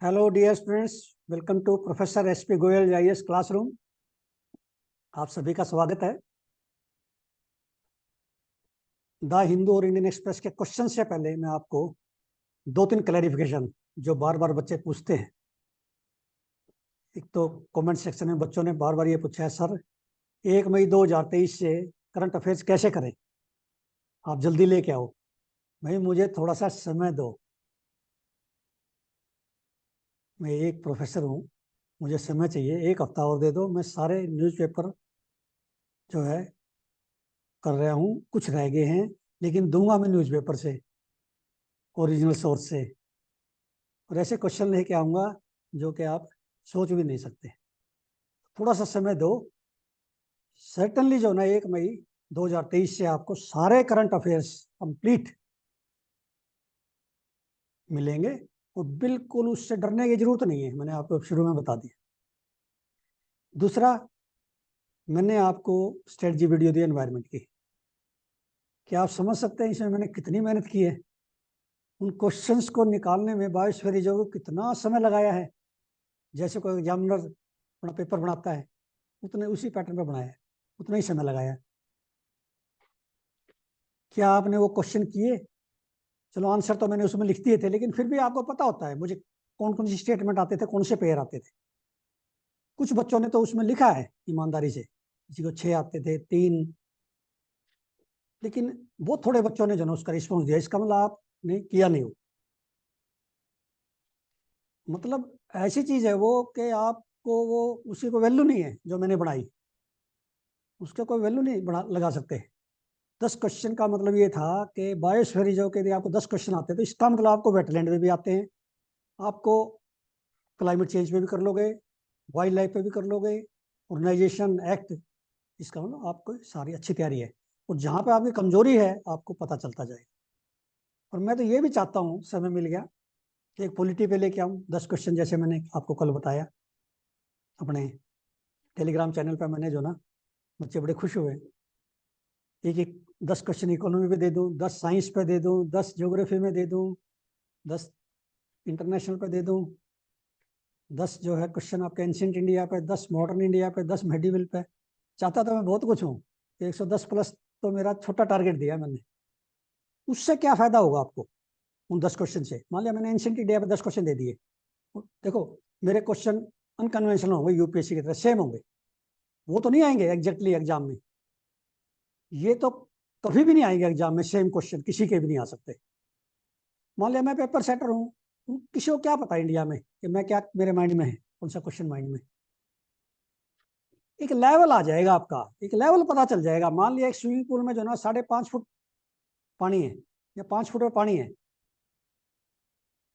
Hello dear students, welcome to professor S P Goyal IAS classroom. आप सभी का स्वागत है। द हिंदू और इंडियन एक्सप्रेस के क्वेश्चन से पहले मैं आपको दो तीन क्लैरिफिकेशन जो बार बार बच्चे पूछते हैं। एक तो कमेंट सेक्शन में बच्चों ने बार बार ये पूछा है, सर 1 मई 2023 से करंट अफेयर्स कैसे करें, आप जल्दी लेके आओ। भाई मुझे थोड़ा सा समय दो, मैं एक प्रोफेसर हूँ, मुझे समय चाहिए। एक हफ्ता और दे दो, मैं सारे न्यूज़पेपर जो है कर रहा हूँ, कुछ रह गए हैं लेकिन दूंगा मैं न्यूज़पेपर से, ओरिजिनल सोर्स से। और ऐसे क्वेश्चन लेके आऊंगा जो कि आप सोच भी नहीं सकते। थोड़ा सा समय दो। सर्टनली जो ना 1 मई 2023 से आपको सारे करंट अफेयर्स कंप्लीट मिलेंगे और बिल्कुल उससे डरने की जरूरत नहीं है, मैंने आपको शुरू में बता दिया। दूसरा, मैंने आपको स्ट्रेटजी वीडियो दी एनवायरनमेंट की। क्या आप समझ सकते हैं इसमें मैंने कितनी मेहनत की है? उन क्वेश्चंस को निकालने में बायोस्फीयर रिजर्व को कितना समय लगाया है। जैसे कोई एग्जामिनर अपना पेपर बनाता है, उतने उसी पैटर्न पे बनाया है, उतना ही समय लगाया है। क्या आपने वो क्वेश्चन किए? चलो आंसर तो मैंने उसमें लिख दिए थे, लेकिन फिर भी आपको पता होता है मुझे कौन कौन सी स्टेटमेंट आते थे, कौन से पेयर आते थे। कुछ बच्चों ने तो उसमें लिखा है ईमानदारी से, किसी को 6 आते थे, 3। लेकिन वो थोड़े बच्चों ने जो ना उसका रिस्पॉन्स दिया, इसका मतलब आपने किया नहीं हो। मतलब ऐसी चीज है वो कि आपको वो उसी को वैल्यू नहीं है जो मैंने बनाई, उसका कोई वैल्यू नहीं बना लगा सकते। 10 क्वेश्चन का मतलब ये था कि बायोस्फीयर रिजर्व के लिए आपको 10 क्वेश्चन आते हैं, तो इसका मतलब आपको वेटलैंड में भी आते हैं, आपको क्लाइमेट चेंज पे भी कर लोगे, वाइल्ड लाइफ पे भी कर लोगे, ऑर्गेनाइजेशन एक्ट। इसका मतलब आपको सारी अच्छी तैयारी है, और जहाँ पे आपकी कमजोरी है आपको पता चलता जाएगा। और मैं तो ये भी चाहता हूँ, समय मिल गया एक पॉलिटी पे लेके आऊँ 10 क्वेश्चन, जैसे मैंने आपको कल बताया अपने टेलीग्राम चैनल पर। मैंने जो ना बच्चे बड़े खुश हुए। एक एक 10 क्वेश्चन इकोनॉमी पे दे दूँ, 10 साइंस पे दे दूँ, 10 ज्योग्राफी में दे दूँ, 10 इंटरनेशनल पे दे दूँ, 10 जो है क्वेश्चन आपके एंशियंट इंडिया पे, 10 मॉडर्न इंडिया पे, 10 मेडिवल पे। चाहता तो मैं बहुत कुछ हूँ, 110 प्लस तो मेरा छोटा टारगेट दिया मैंने। उससे क्या फायदा होगा आपको उन 10 क्वेश्चन से? मान लिया मैंने एंशियंट इंडिया पे 10 क्वेश्चन दे दिए, देखो मेरे क्वेश्चन अनकन्वेंशनल होंगे, यूपीएससी की तरह सेम होंगे, वो तो नहीं आएंगे एग्जैक्टली एग्जाम में। ये तो कभी भी नहीं आएंगे एग्जाम में, सेम क्वेश्चन किसी के भी नहीं आ सकते। मान लिया मैं पेपर सेटर हूँ, किसी को क्या पता इंडिया में कि मैं क्या मेरे माइंड में है, कौन सा क्वेश्चन माइंड में। एक लेवल आ जाएगा आपका, एक लेवल पता चल जाएगा। मान लिया एक स्विमिंग पूल में जो ना 5.5 फुट पानी है या 5 फुट में पानी है,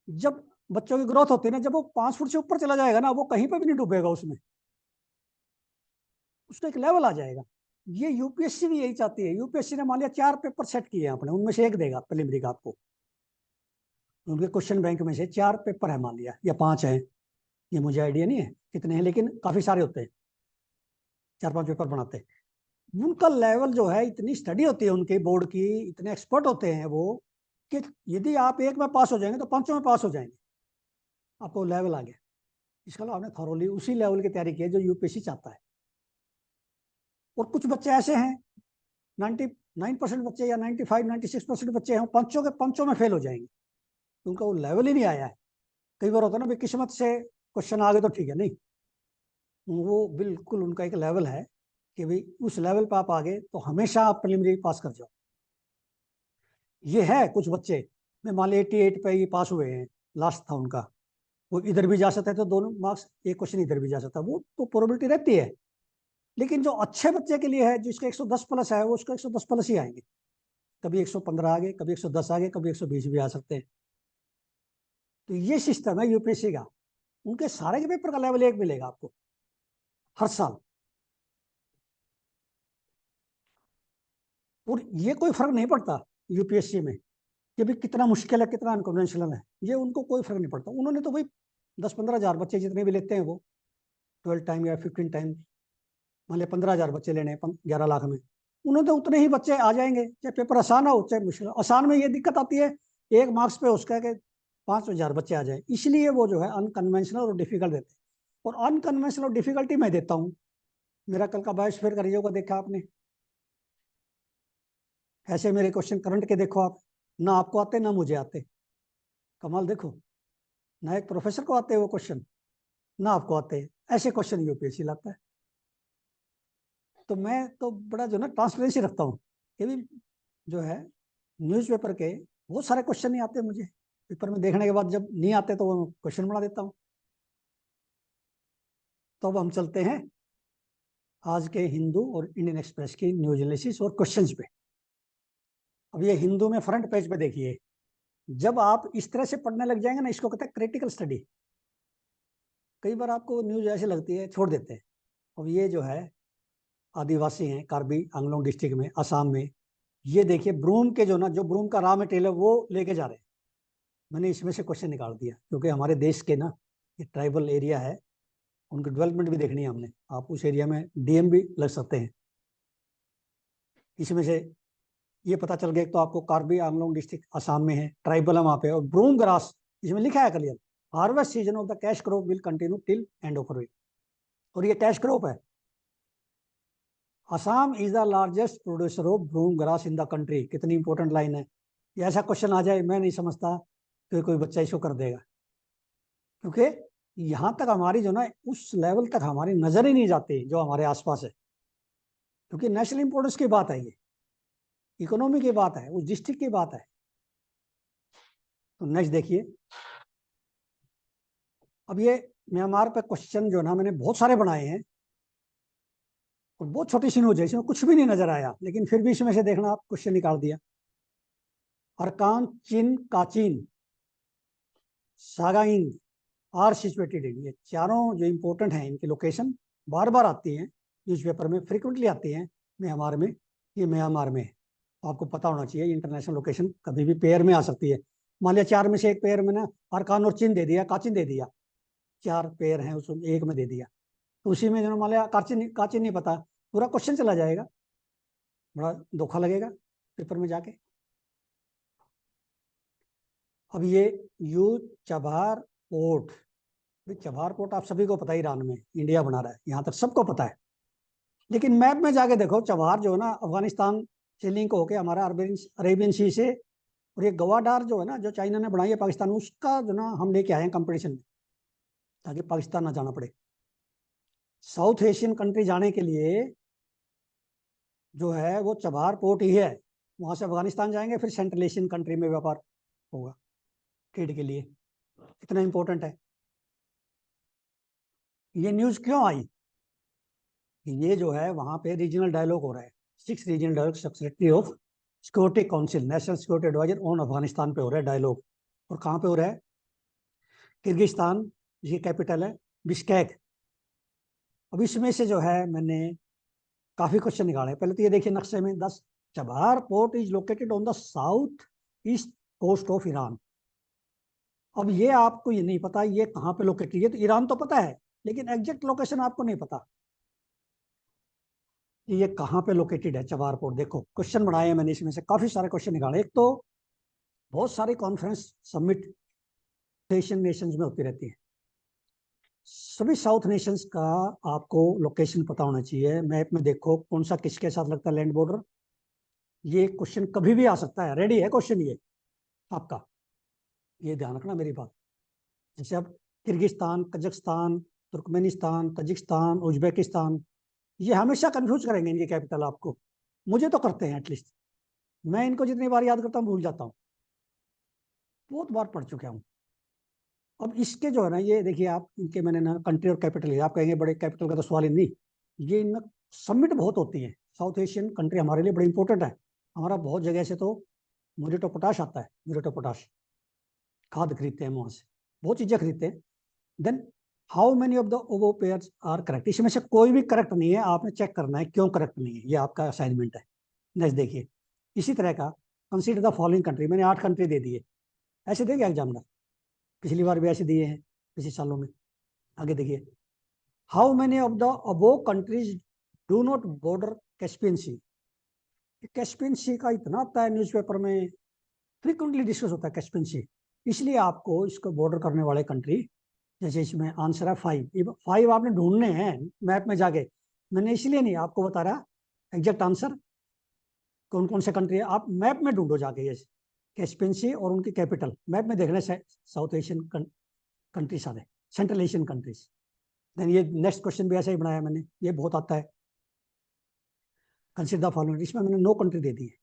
जब बच्चों की ग्रोथ होती है ना, जब वो 5 फुट से ऊपर चला जाएगा ना, वो कहीं पर भी नहीं डूबेगा उसमें, उसका एक लेवल आ जाएगा। ये यूपीएससी भी यही चाहती है। यूपीएससी ने मान लिया 4 पेपर सेट किए हैं आपने, उनमें से एक देगा प्रीलिमिनरी का आपको, उनके क्वेश्चन बैंक में से 4 पेपर है मान लिया, या 5 है, ये मुझे आइडिया नहीं है कितने हैं, लेकिन काफी सारे होते हैं, 4-5 पेपर बनाते हैं। उनका लेवल जो है, इतनी स्टडी होती है उनके बोर्ड की, इतने एक्सपर्ट होते हैं वो, कि यदि आप एक में पास हो जाएंगे तो 5 में पास हो जाएंगे, आपको लेवल आ गया। इसका मतलब आपने थॉरोली उसी लेवल की तैयारी की है जो यूपीएससी चाहता है। और कुछ बच्चे ऐसे हैं, 99% बच्चे या 95-96% बच्चे हैं, पंचों के पंचों में फेल हो जाएंगे, उनका वो लेवल ही नहीं आया है। कई बार होता है ना भाई, किस्मत से क्वेश्चन आ गए तो ठीक है, नहीं, वो बिल्कुल उनका एक लेवल है कि भाई उस लेवल पर आप आ गए तो हमेशा आप प्रीलिमिनरी पास कर जाओ। ये है कुछ बच्चे, मैं मान ली 88 पे ही पास हुए हैं, लास्ट था उनका, वो इधर भी जा सकता है तो दोनों मार्क्स, एक क्वेश्चन इधर भी जा सकता है, वो तो प्रोबेबिलिटी रहती है। लेकिन जो अच्छे बच्चे के लिए है, जिसका 110 प्लस है, वो उसको 110 प्लस ही आएंगे। कभी 115 आ गए, कभी 110 आ गए, कभी 120 भी आ सकते हैं। तो ये सिस्टम है यूपीएससी का। उनके सारे के पेपर का लेवल 1 मिलेगा आपको हर साल। और ये कोई फर्क नहीं पड़ता यूपीएससी में कि भाई कितना मुश्किल है, कितना अनकन्वेंशनल है, ये उनको कोई फर्क नहीं पड़ता। उन्होंने तो भाई 10-15 हज़ार बच्चे जितने भी लेते हैं वो 12 टाइम या 15 टाइम, मान लिया 15 हज़ार बच्चे लेने हैं 11 लाख में, उन्होंने तो उतने ही बच्चे आ जाएंगे, चाहे पेपर आसान हो चाहे मुश्किल। आसान में ये दिक्कत आती है, 1 मार्क्स पे उसका कि 5,000 बच्चे आ जाए, इसलिए वो जो है अनकन्वेंशनल और डिफिकल्ट देते हैं। और अनकन्वेंशनल और डिफिकल्टी मैं देता हूँ। मेरा कल का बायोस्फीयर का रिव्यू का देखा आपने, ऐसे मेरे क्वेश्चन करंट के देखो आप, ना आपको आते ना मुझे आते। कमाल देखो, ना एक प्रोफेसर को आते हैं वो क्वेश्चन, ना आपको आते हैं। ऐसे क्वेश्चन यूपीएससी लाता है। तो मैं तो बड़ा जो ना ट्रांसपेरेंसी रखता हूँ कि भी जो है न्यूज़पेपर के बहुत सारे क्वेश्चन नहीं आते मुझे, पेपर में देखने के बाद जब नहीं आते तो वो क्वेश्चन बना देता हूँ। तो अब हम चलते हैं आज के हिंदू और इंडियन एक्सप्रेस की न्यूज एनालिसिस और क्वेश्चंस पे। अब ये हिंदू में फ्रंट पेज पे देखिए, जब आप इस तरह से पढ़ने लग जाएंगे ना, इसको कहते हैं क्रिटिकल स्टडी। कई बार आपको न्यूज ऐसे लगती है छोड़ देते हैं। अब ये जो है आदिवासी हैं कार्बी आंगलोंग डिस्ट्रिक्ट में, असम में। ये देखिए ब्रूम के जो ना, जो ब्रूम का रॉ मटेरियल है वो लेके जा रहे हैं। मैंने इसमें से क्वेश्चन निकाल दिया, क्योंकि हमारे देश के ना ये ट्राइबल एरिया है, उनकी डेवलपमेंट भी देखनी है हमने। आप उस एरिया में डीएम भी लग सकते हैं। इसमें से ये पता चल गया, तो आपको कार्बी आंगलोंग डिस्ट्रिक्ट असम में है, ट्राइबल है वहाँ पे। और ब्रूम ग्रास इसमें लिखा है clear, harvest season of the cash crop will continue till end of week. और ये कैश क्रॉप है। Assam is the largest producer of broom grass in the country. कितनी इंपॉर्टेंट लाइन है। ये ऐसा क्वेश्चन आ जाए, मैं नहीं समझता कि कोई बच्चा इसको कर देगा, क्योंकि यहाँ तक हमारी जो ना उस लेवल तक हमारी नजर ही नहीं जाती जो हमारे आसपास है। क्योंकि नेशनल इंपॉर्टेंस की बात है, ये इकोनॉमी की बात है, उस डिस्ट्रिक्ट की बात है। तो नेक्स्ट देखिए, अब ये म्यांमार पे क्वेश्चन जो ना मैंने बहुत सारे बनाए हैं, और बहुत छोटी सी न्यूज है, इसमें कुछ भी नहीं नजर आया, लेकिन फिर भी इसमें से देखना, आप क्वेश्चन निकाल दिया। अरकान चिन काचिन सागाइन आर सिचुएटेड इन, ये चारों जो इंपॉर्टेंट हैं, इनकी लोकेशन बार बार आती हैं न्यूज़पेपर में, फ्रिक्वेंटली आती हैं म्यांमार में। ये म्यांमार में है, आपको पता होना चाहिए। इंटरनेशनल लोकेशन कभी भी पेयर में आ सकती है। मान लिया 4 में से एक पेयर में ना अरकान और चिन दे दिया, काचिन दे दिया, 4 पेयर हैं उसमें एक में दे दिया, तो उसी में जो मान लिया काचिन काचिन नहीं पता, पूरा क्वेश्चन चला जाएगा, बड़ा धोखा लगेगा पेपर में जाके। अब ये यू चबार पोर्ट, चबार पोर्ट आप सभी को पता है, ईरान में इंडिया बना रहा है, यहाँ तक सबको पता है। लेकिन मैप में जाके देखो, चबार जो है ना अफगानिस्तान से लिंक होके हमारा अरेबियन सी से, और ये गवाडार जो है ना, जो चाइना ने बनाई है पाकिस्तान में, उसका जो ना हम लेके आए हैं कंपटीशन में, ताकि पाकिस्तान ना जाना पड़े। साउथ एशियन कंट्री जाने के लिए जो है वो चबार पोर्ट ही है। वहां से अफगानिस्तान जाएंगे, फिर सेंट्रल एशियन कंट्री में व्यापार होगा ट्रेड के लिए। इतना इंपॉर्टेंट है। ये न्यूज क्यों आई, ये जो है वहां पे रीजनल डायलॉग हो रहा है, 6 regional dialogue secretary of security council, national security adviser on Afghanistan पे हो रहा है डायलॉग। और कहाँ पे हो रहा है, किर्गिस्तान, ये कैपिटल है बिश्केक। अब इसमें से जो है मैंने काफी क्वेश्चन निकाले। पहले तो ये देखिए नक्शे में, 10 Chabahar port is located on the south east coast of Iran. अब ये आपको ये नहीं पता ये कहाँ पे लोकेटेड, ये तो ईरान तो पता है, लेकिन एग्जैक्ट लोकेशन आपको नहीं पता कि ये कहाँ पे लोकेटेड है चबार पोर्ट। देखो क्वेश्चन बनाए हैं मैंने, इसमें से काफी सारे क्वेश्चन निकाले। एक तो बहुत सारी कॉन्फ्रेंस समिट एशियन नेशंस में होती रहती है, सभी साउथ नेशंस का आपको लोकेशन पता होना चाहिए। मैप में देखो कौन सा किसके साथ लगता है लैंड बॉर्डर। ये क्वेश्चन कभी भी आ सकता है, रेडी है क्वेश्चन ये आपका, ये ध्यान रखना मेरी बात। जैसे अब Kyrgyzstan, Kazakhstan, Turkmenistan, Tajikistan, Uzbekistan, ये हमेशा कंफ्यूज करेंगे इनकी कैपिटल आपको। मुझे तो करते हैं एटलीस्ट, मैं इनको जितनी बार याद करता हूँ भूल जाता हूँ, बहुत बार पढ़ चुका हूँ। अब इसके जो है ना, ये देखिए आप, इनके मैंने ना कंट्री और कैपिटल, आप कहेंगे बड़े कैपिटल का तो सवाल ही नहीं। ये इनमें समिट बहुत होती है, साउथ एशियन कंट्री हमारे लिए बड़ी इंपॉर्टेंट है। हमारा बहुत जगह से तो म्यूरेट ऑफ पोटाश आता है, म्यूरेट ऑफ पोटाश खाद खरीदते हैं वहां से, बहुत चीजें खरीदते हैं। Then how many of the ovo pairs are correct, इसमें से कोई भी करेक्ट नहीं है, आपने चेक करना है क्यों करेक्ट नहीं है, ये आपका असाइनमेंट है। नेक्स्ट देखिए, इसी तरह का कंसीडर द फॉलोइंग कंट्री, मैंने 8 कंट्री दे दिए, ऐसे देगा एग्जामिनर, पिछली बार भी ऐसे दिए हैं पिछले सालों में। आगे देखिए, how many of the above countries do not border Caspian Sea. Caspian Sea का इतना आता है न्यूज़पेपर में, फ्रीक्वेंटली डिस्कस होता है कैस्पियन सी। इसलिए आपको इसको बॉर्डर करने वाले कंट्री, जैसे इसमें आंसर है 5, 5 आपने ढूंढने हैं मैप में जाके। मैंने इसलिए नहीं आपको बता रहा एग्जैक्ट आंसर कौन कौन से कंट्री है, आप मैप में ढूंढो जाके। ये कैस्पियन सी और उनकी कैपिटल मैप में देखने से साउथ एशियन कंट्रीज आते, सेंट्रल एशियन कंट्रीज। देन ये नेक्स्ट क्वेश्चन भी ऐसा ही बनाया मैंने, ये बहुत आता है। कंसिडर द फॉलोइंग, इसमें मैंने 9 कंट्री दे दी है।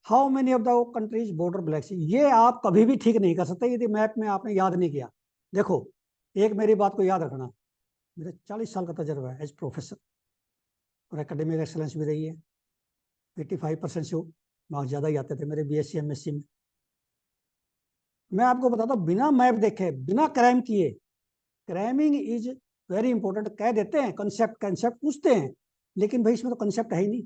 How many of the countries border Black Sea, ये आप कभी भी ठीक नहीं कर सकते यदि मैप में आपने याद नहीं किया। देखो एक मेरी बात को याद रखना, मेरा 40 साल का तजर्बा है एज प्रोफेसर और एकेडमिक एक्सेलेंस भी रही है। 85% से मार्क्स ज़्यादा ही आते थे मेरे BSc MSc में। मैं आपको बताता हूँ बिना मैप देखे, बिना क्रैम किए, क्रैमिंग इज वेरी इंपॉर्टेंट कह देते हैं, कंसेप्ट कंसेप्ट पूछते हैं, लेकिन भाई इसमें तो कंसेप्ट है ही नहीं।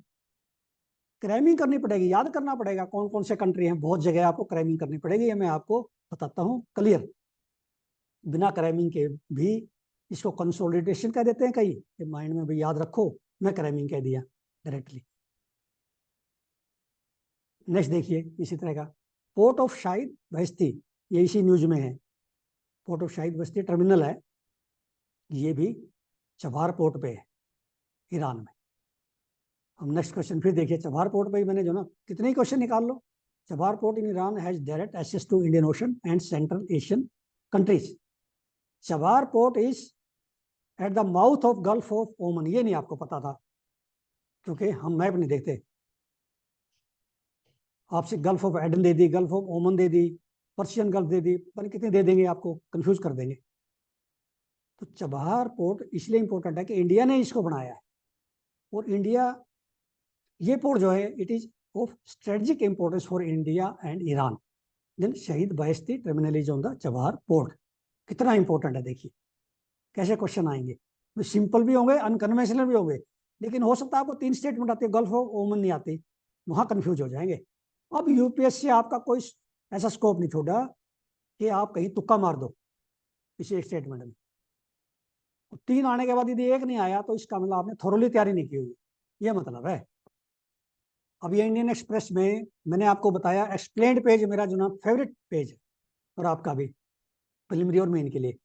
क्रैमिंग करनी पड़ेगी, याद करना पड़ेगा कौन कौन से कंट्री हैं, बहुत जगह आपको क्रैमिंग करनी पड़ेगी, ये मैं आपको बताता हूँ क्लियर। बिना क्रैमिंग के भी इसको कंसोलिडेशन कह देते हैं कई, माइंड में भी याद रखो, मैं क्रैमिंग कह दिया डायरेक्टली। नेक्स्ट देखिए इसी तरह का, पोर्ट ऑफ शाहिद बहस्ती, ये इसी न्यूज में है। पोर्ट ऑफ शाहिद बहस्ती टर्मिनल है, ये भी चबार पोर्ट पे है ईरान में। हम नेक्स्ट क्वेश्चन फिर देखिए, चबार पोर्ट पे ही मैंने जो ना कितने ही क्वेश्चन निकाल लो। Chabahar port in Iran has direct access to Indian Ocean and Central Asian countries. Chabahar port is at the mouth of Gulf of Oman, ये नहीं आपको पता था क्योंकि हम मैप नहीं देखते। आपसे gulf of Aden they the, gulf of ओमन दे दी, पर्शियन गल्फ दे दी, पता कितने दे देंगे आपको, कंफ्यूज कर देंगे। तो चबहार पोर्ट इसलिए इंपॉर्टेंट है कि इंडिया ने इसको बनाया है, और इंडिया, ये पोर्ट जो है it is of strategic importance for India and Iran. Then Shahid Beheshti terminal is on the Chabahar port. कितना इंपॉर्टेंट है देखिए कैसे क्वेश्चन आएंगे, तो सिंपल भी होंगे अनकन्वेंशनल भी होंगे, लेकिन हो सकता है आपको 3 स्टेटमेंट आती है, गल्फ ऑफ ओमन नहीं आती, वहां कंफ्यूज हो जाएंगे। अब यूपीएससी आपका कोई ऐसा स्कोप नहीं छोड़ा कि आप कहीं तुक्का मार दो किसी एक स्टेटमेंट में। 3 आने के बाद यदि एक नहीं आया तो इसका मतलब आपने थोरोली तैयारी नहीं की हुई, ये मतलब है। अब ये इंडियन एक्सप्रेस में मैंने आपको बताया एक्सप्लेन्ड पेज मेरा जो ना फेवरेट पेज है, और आपका भी प्रिलिमिनरी और मेन के लिए।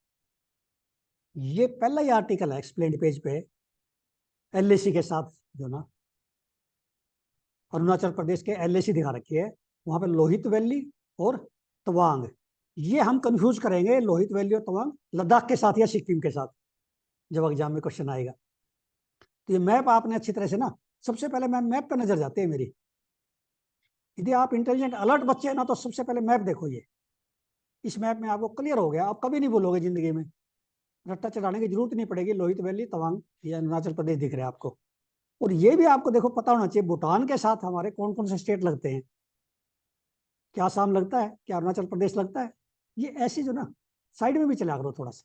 ये पहला ही आर्टिकल है एक्सप्लेन्ड पेज पे, LAC के साथ जो ना अरुणाचल प्रदेश के LAC दिखा रखी है, वहां पे लोहित वैली और तवांग, ये हम कंफ्यूज करेंगे लोहित वैली और तवांग लद्दाख के साथ या सिक्किम के साथ, जब एग्जाम में क्वेश्चन आएगा। तो ये मैप आपने अच्छी तरह से ना, सबसे पहले मैप पे नजर जाते हैं मेरी। यदि आप इंटेलिजेंट अलर्ट बच्चे हैं ना तो सबसे पहले मैप देखो, ये इस मैप में आपको क्लियर हो गया, आप कभी नहीं बोलोगे जिंदगी में, रट्टा चढ़ाने की जरूरत नहीं पड़ेगी। लोहित वैली तवांग या अरुणाचल प्रदेश दिख रहे हैं आपको। और ये भी आपको देखो पता होना चाहिए भूटान के साथ हमारे कौन कौन से स्टेट लगते हैं, क्या आसाम लगता है, क्या अरुणाचल प्रदेश लगता है, ये ऐसे जो ना साइड में भी चला करो थोड़ा सा,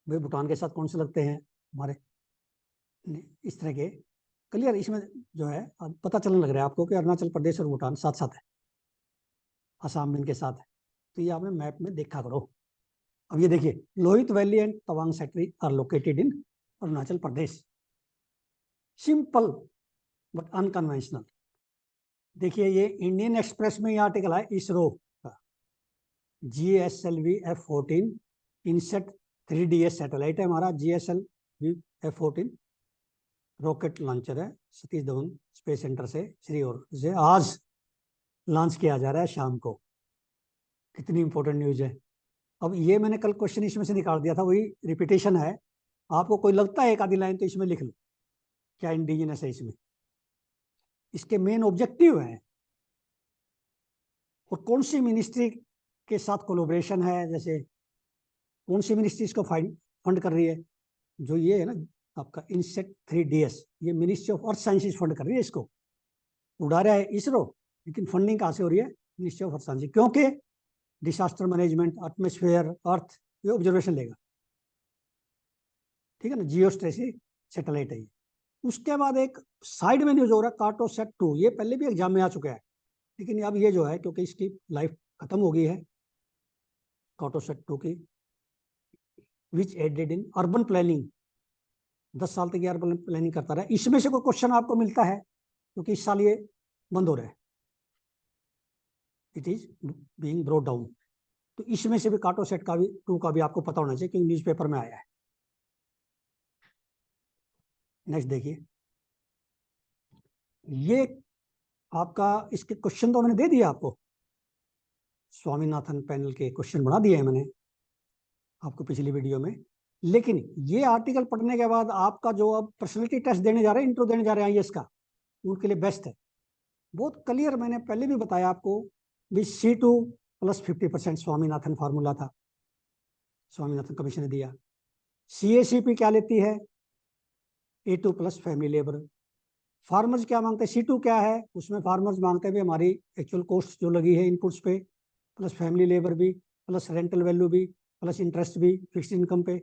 भाई भूटान के साथ कौन से लगते हैं हमारे, इस तरह के क्लियर इसमें जो है अब पता चलने लग रहा है आपको कि अरुणाचल प्रदेश और भूटान साथ साथ है, आसाम इनके साथ है। तो ये आपने मैप में देखा करो। अब ये देखिए Lohit valley and Tawang sector are located in Arunachal Pradesh. Simple but unconventional. देखिए ये इंडियन एक्सप्रेस में ये आर्टिकल है इसरो का, GSLV F-14 INSAT 3DS satellite है हमारा, GSLV F-14 रॉकेट लॉन्चर है, सतीश धवन स्पेस सेंटर से श्रीहरि से आज लॉन्च किया जा रहा है शाम को। कितनी इंपॉर्टेंट न्यूज है। अब ये मैंने कल क्वेश्चन इसमें से निकाल दिया था, वही रिपीटेशन है, आपको कोई लगता है एक आधी लाइन तो इसमें लिख लो क्या इंडिजिनस है इसमें, इसके मेन ऑब्जेक्टिव है, और कौन सी मिनिस्ट्री के साथ कोलोब्रेशन है, जैसे कौन सी मिनिस्ट्री इसको फंड कर रही है, जो ये है ना आपका इनसेट 3DS, ये ministry of earth sciences fund कर रही है इसको, उड़ा रहा है इसरो, लेकिन फंडिंग कहाँ से हो रही है, मिनिस्ट्री ऑफ अर्थ साइंसेज, क्योंकि डिसास्टर मैनेजमेंट, एटमॉस्फेयर, अर्थ, ये ऑब्जर्वेशन लेगा, ठीक है ना, जियो स्ट्रेसी सैटेलाइट है ये। उसके बाद एक साइड में न्यूज हो रहा है कार्टोसैट 2, ये पहले भी एग्जाम में आ चुका है, लेकिन अब ये जो है क्योंकि इसकी लाइफ खत्म हो गई है कार्टोसैट 2 की, विच एडेड इन अर्बन प्लानिंग, 10 साल तक ये अर्बन प्लानिंग करता रहा। इसमें से कोई क्वेश्चन आपको मिलता है क्योंकि इस साल ये बंद हो रहा है, it is being brought down. तो इसमें से भी कार्टोसेट का भी 2 का भी आपको पता होना चाहिए क्योंकि न्यूज़पेपर में आया है। नेक्स्ट देखिए, ये आपका इसके क्वेश्चन तो मैंने दे दिया आपको, स्वामीनाथन पैनल के क्वेश्चन बना दिए हैं मैंने आपको पिछली वीडियो में। लेकिन ये आर्टिकल पढ़ने के बाद आपका जो अब पर्सनैलिटी टेस्ट देने जा रहे हैं, इंट्रो देने जा रहे हैं आईएएस का, उनके लिए बेस्ट है। बहुत क्लियर, मैंने पहले भी बताया आपको भी C2 + 50% स्वामीनाथन फार्मूला था, स्वामीनाथन कमीशन ने दिया। CACP क्या लेती है, A2 + फैमिली लेबर। फार्मर्स क्या मांगते हैं, C2 क्या है, उसमें फार्मर्स मांगते हैं भी हमारी एक्चुअल कॉस्ट जो लगी है इनपुट्स पे, प्लस फैमिली लेबर भी, प्लस रेंटल वैल्यू भी, प्लस इंटरेस्ट भी फिक्स्ड इनकम पे,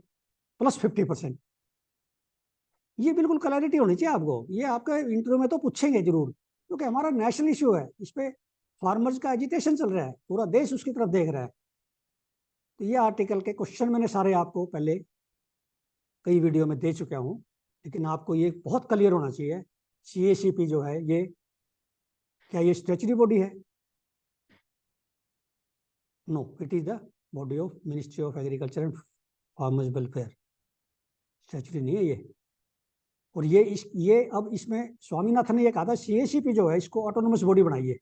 प्लस 50%। ये बिल्कुल क्लैरिटी होनी चाहिए आपको, ये आपके इंटरव्यू में तो पूछेंगे जरूर, क्योंकि हमारा नेशनल इशू है, इस पे फार्मर्स का एजिटेशन चल रहा है, पूरा देश उसकी तरफ देख रहा है। तो ये आर्टिकल के क्वेश्चन मैंने सारे आपको पहले कई वीडियो में दे चुका हूँ, लेकिन आपको ये बहुत क्लियर होना चाहिए। CACP जो है ये क्या ये स्टैच्यूटरी बॉडी है? No, it is the body of ministry of agriculture and farmers welfare, statutory नहीं है ये। और ये अब इसमें स्वामीनाथन ने ये कहा था CACP जो है इसको ऑटोनोमस बॉडी बनाइए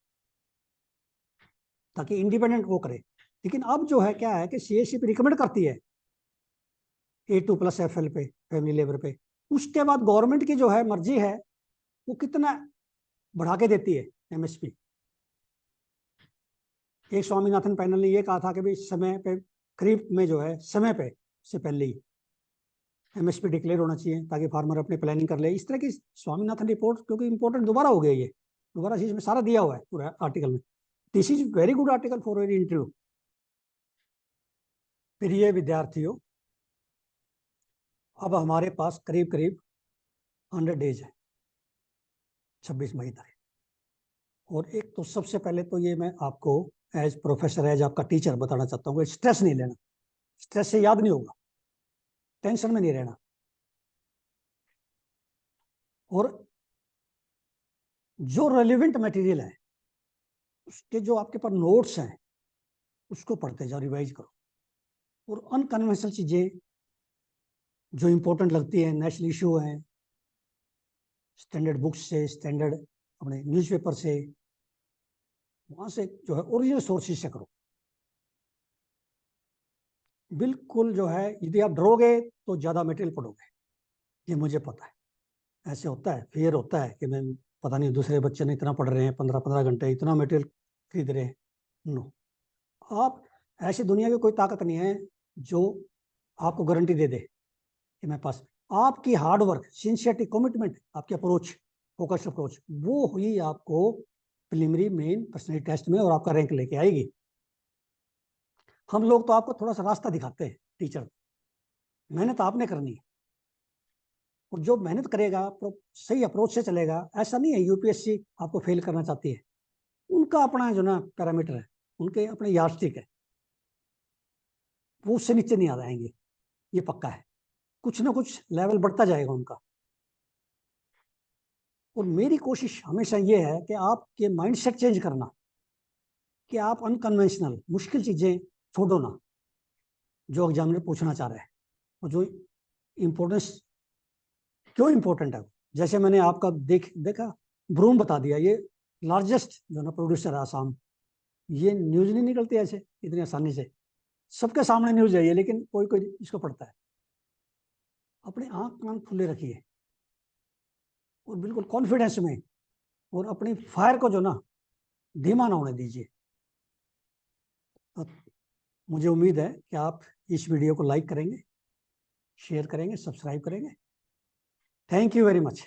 ताकि इंडिपेंडेंट वो करे। लेकिन अब जो है क्या है कि CACP रिकमेंड करती है A2 + FL पे, फैमिली लेबर पे। उसके बाद गवर्नमेंट की जो है मर्जी है वो कितना बढ़ा के देती है MSP। एक स्वामीनाथन पैनल ने ये कहा था कि भाई समय पे, खरीफ में जो है समय पे से पहले ही MSP डिक्लेयर होना चाहिए ताकि फार्मर अपनी प्लानिंग कर ले। इस तरह की स्वामीनाथन रिपोर्ट, क्योंकि इंपॉर्टेंट दोबारा हो गया, ये दोबारा चीज में सारा दिया हुआ है पूरा आर्टिकल में। This is very good article for your interview. प्रिय विद्यार्थियों, अब हमारे पास करीब करीब 100 डेज है 26 मई तक। और एक तो सबसे पहले तो ये मैं आपको एज प्रोफेसर, एज आपका टीचर बताना चाहता हूँ कि स्ट्रेस नहीं लेना, स्ट्रेस से याद नहीं होगा, टेंशन में नहीं रहना। और जो रेलिवेंट मटेरियल है उसके जो आपके पास नोट्स हैं उसको पढ़ते जाओ, रिवाइज करो। और अनकन्वेंशनल चीजें जो इंपॉर्टेंट लगती है, नेशनल इशू है, स्टैंडर्ड बुक्स से, स्टैंडर्ड अपने न्यूज़पेपर से, वहां से जो है ओरिजिनल सोर्सेज से करो। बिल्कुल जो है, यदि आप डरोगे तो ज्यादा मटेरियल पढ़ोगे, ये मुझे पता है। ऐसे होता है, फियर होता है कि मैं पता नहीं दूसरे बच्चे ने इतना पढ़ रहे हैं, 15-15 घंटे इतना मटेरियल खरीद रहे हैं। नो, आप ऐसी दुनिया की कोई ताकत नहीं है जो आपको गारंटी दे दे कि मैं पास। आपकी हार्ड वर्क, सिंसियरिटी, कमिटमेंट, आपकी अप्रोच, फोकस अप्रोच, वो ही आपको प्रीलिमिनरी, मेन, पर्सनैलिटी टेस्ट में और आपका रैंक लेके आएगी। हम लोग तो आपको थोड़ा सा रास्ता दिखाते हैं टीचर, मेहनत आपने करनी है। और जो मेहनत करेगा, सही अप्रोच से चलेगा, ऐसा नहीं है UPSC आपको फेल करना चाहती है, उनका अपना जो ना पैरामीटर है, उनके अपने यार्डस्टिक है, वो उससे नीचे नहीं आ जाएंगे, ये पक्का है। कुछ ना कुछ लेवल बढ़ता जाएगा उनका। और मेरी कोशिश हमेशा ये है कि आपके माइंडसेट चेंज करना, कि आप अनकन्वेंशनल मुश्किल चीजें छोड़ो ना जो एग्जामिनर पूछना चाह रहे हैं, और जो इम्पोर्टेंस क्यों इंपॉर्टेंट है। जैसे मैंने आपका देखा ब्रूम बता दिया, ये लार्जेस्ट जो ना प्रोड्यूसर है आसाम, ये न्यूज नहीं निकलती ऐसे इतनी आसानी से, सबके सामने न्यूज है ये, लेकिन कोई कोई इसको पढ़ता है। अपने आंख कान खुले रखिए और बिल्कुल कॉन्फिडेंस में, और अपनी फायर को जो ना धीमा ना होने दीजिए। तो मुझे उम्मीद है कि आप इस वीडियो को लाइक करेंगे, शेयर करेंगे, सब्सक्राइब करेंगे। Thank you very much.